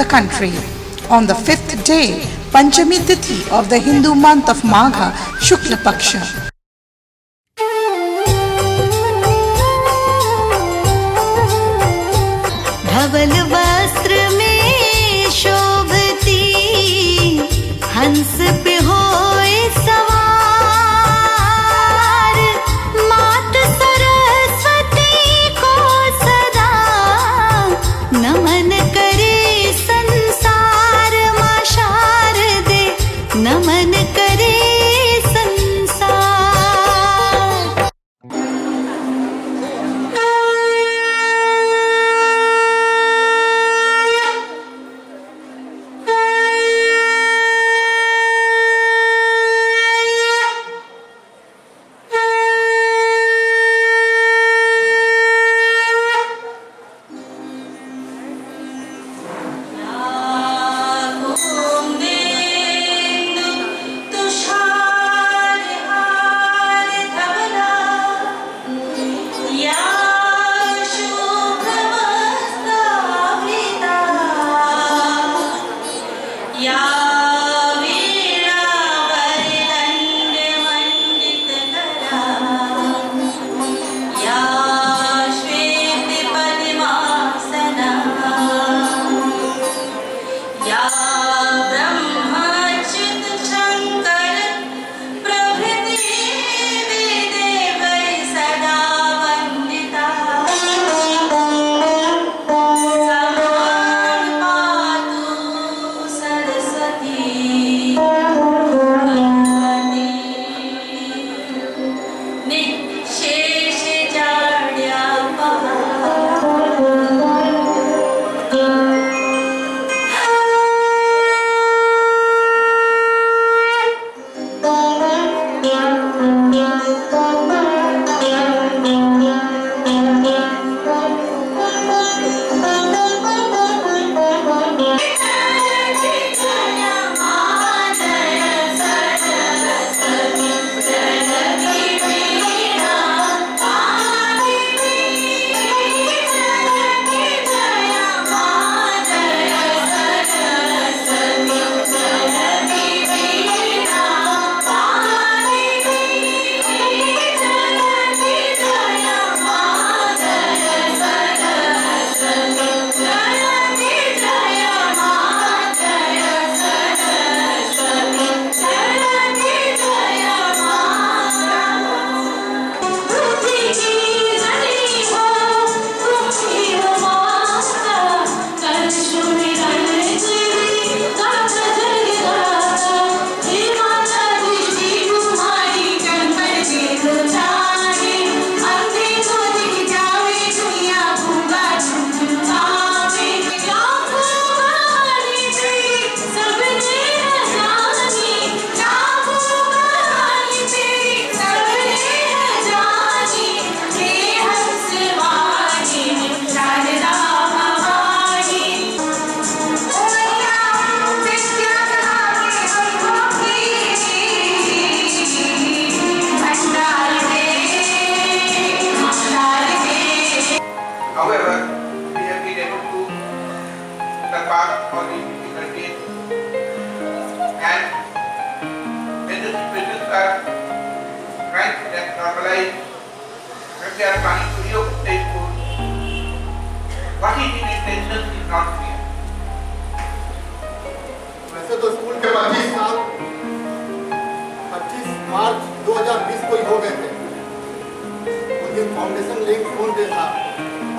the country. On the 5th day, Panchami Tithi of the Hindu month of Magha, Shukla Paksha. धवल वस्त्र में शोभती हंस पे होए सवार, मात सरस्वती को सदा नमन करे संसार, मां शारदे नमन करे संसार। However, we have been able to surpass all these difficulties, and when the situations are trying to get normalized, when they are planning to reopen the schools, what is the intention is not clear. वैसे तो school के 25 साल 25 मार्च 2020 को ही हो गए थे। उस दिन फाउंडेशन लिंक फोन पे था।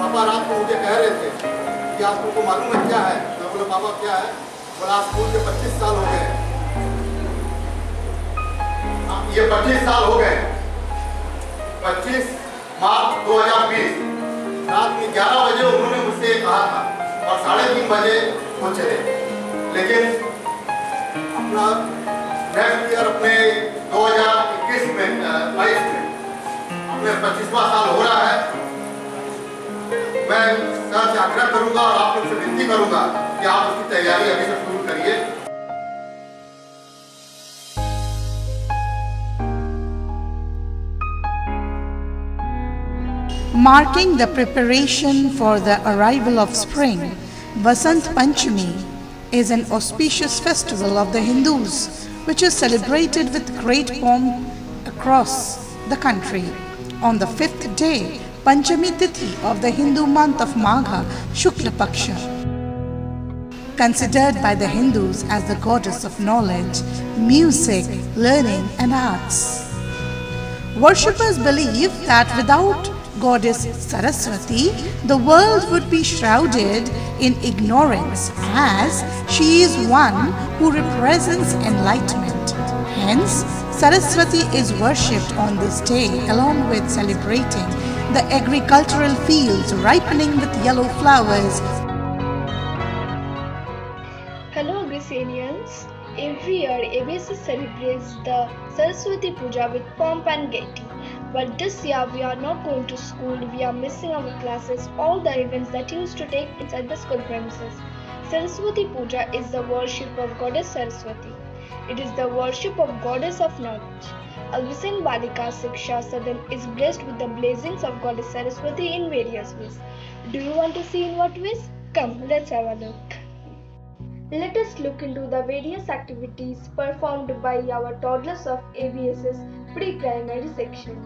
पापा रात को मुझे कह रहे थे कि आपको मालूम है क्या है? मैं बोला पापा क्या है? बोला स्कूल के 25 साल हो गए। ये 25 साल हो गए। 25 मार्च 2020 रात में 11 बजे उन्होंने मुझसे कहा था और 3:30 बजे पहुंचे थे। लेकिन अपना नेक्स्ट ईयर अपने 2021 में 22 में अपने 25वां साल हो रहा है। मैं सर से आग्रह करूंगा और आप लोग से विनती करूंगा कि आप उसकी तैयारी अभी से शुरू करिए। Marking the preparation for the arrival of spring, Vasant Panchami is an auspicious festival of the Hindus, which is celebrated with great pomp across the country. On the fifth day, Panchami Tithi of the Hindu month of Magha, Shukla Paksha, considered by the Hindus as the goddess of knowledge, music, learning and arts. Worshippers believe that without goddess Saraswati, the world would be shrouded in ignorance, as she is one who represents enlightenment. Hence, Saraswati is worshipped on this day along with celebrating the agricultural fields ripening with yellow flowers. Hello Grisanians. Every year ABSS celebrates the Saraswati Puja with pomp and gaiety. But this year we are not going to school, we are missing our classes, all the events that used to take inside the school premises. Saraswati Puja is the worship of Goddess Saraswati. It is the worship of Goddess of Knowledge. Alvisin Balika Siksha Sadan is blessed with the blessings of Goddess Saraswati in various ways. Do you want to see in what ways? Come, let's have a look. Let us look into the various activities performed by our toddlers of ABSS pre-primary section.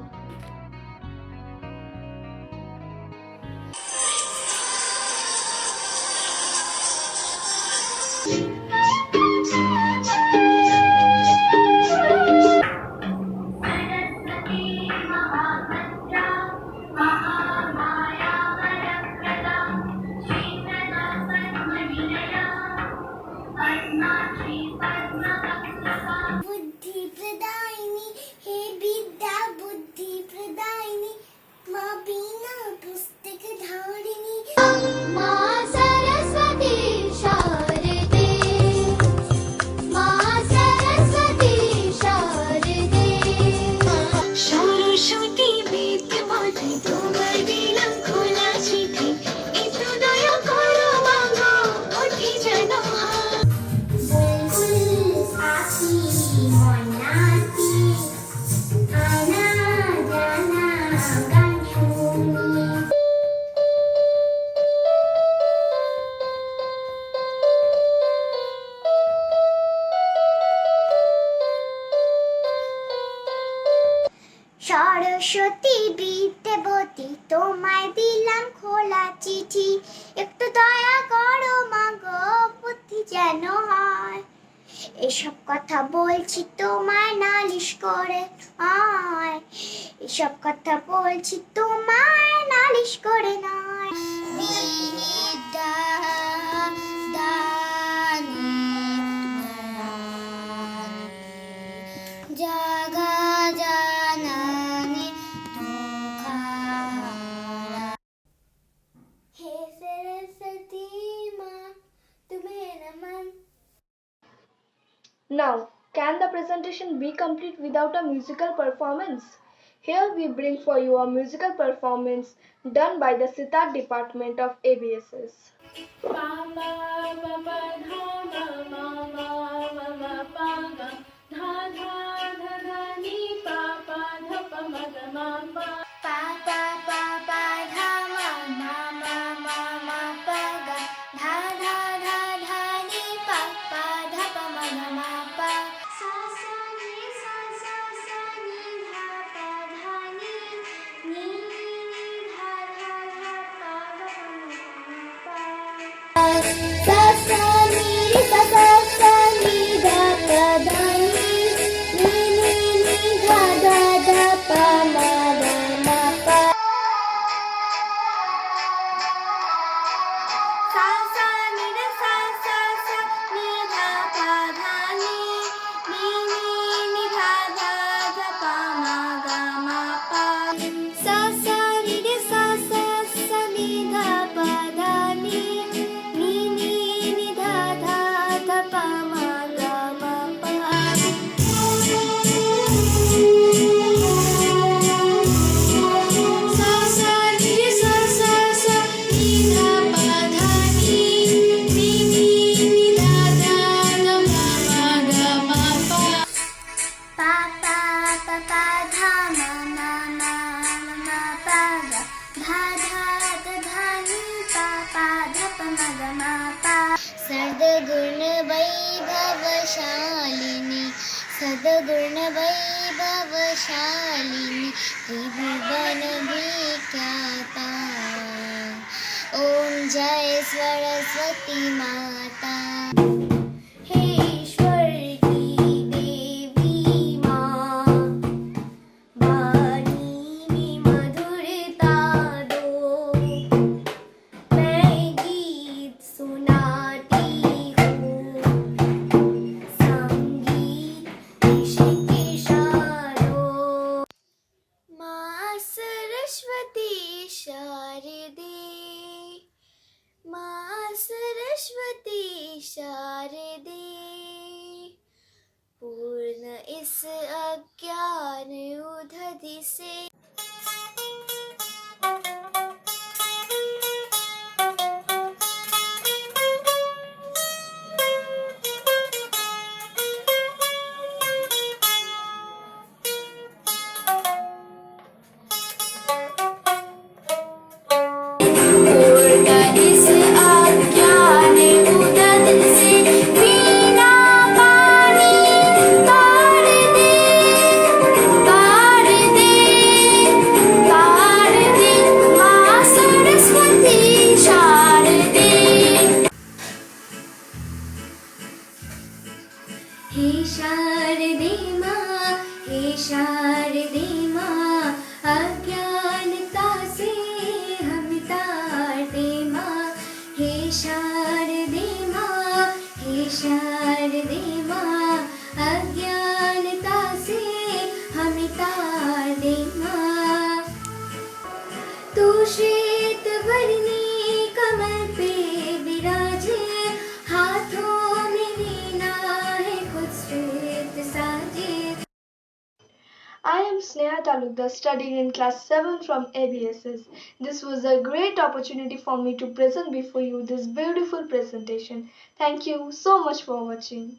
बुद्धि प्रदायिनी हे विद्या बुद्धि प्रदायिनी माँ बीना पुस्तक धारिणी माँ सरस्वती शारदे माँ सरस्वती शारदे सरस्वती विद्यावादी তোমার দিলাম খোলা চিঠি একটু দয়া করো মাগো ওঠে যেন সরস্বতী বিদ্যাবতী তোমায় দিলাম খোলা চিঠি একটু দয়া করো মাগো বুদ্ধি যেন হয় এসব কথা বলছি তোমায় নালিশ করে নয় এসব কথা বলছি তোমায় নালিশ করে নয় বিদ্যা দানি জাগা জানানি তুখারা হে सरस्वती माँ तुम्हें नमन. Now, can the presentation be complete without a musical performance? Here we bring for you a musical performance done by the Sitar department of ABSS. सर्द सद्गुण वैभवशालिनी सद्गुण वैभवशालिनी त्रिभुवन विख्याता ओम जय सरस्वती माता हे ईश्वर की देवी माँ वाणी में मधुरता दो मैं गीत सुनाती हूँ संगीत ऋषिक इशारों माँ सरस्वती शारदे माँ सरस्वती शारदे पूर्ण इस अज्ञान उदधि से पूर्ण इस अज्ञान उदधि से वीणा पानी तार दे माँ सरस्वती शारदे हे शारदे माँ अज्ञानता से हम तार दे माँ हे शारदे माँ अज्ञानता से हम तार दे माँ तू श्वेत वर्णी कमल पे विराजे हाथों में वीणा है खुद श्वेत साजे I am Sneha Talukdar, studying in class 7 from ABSS. This was a great opportunity for me to present before you this beautiful presentation. Thank you so much for watching.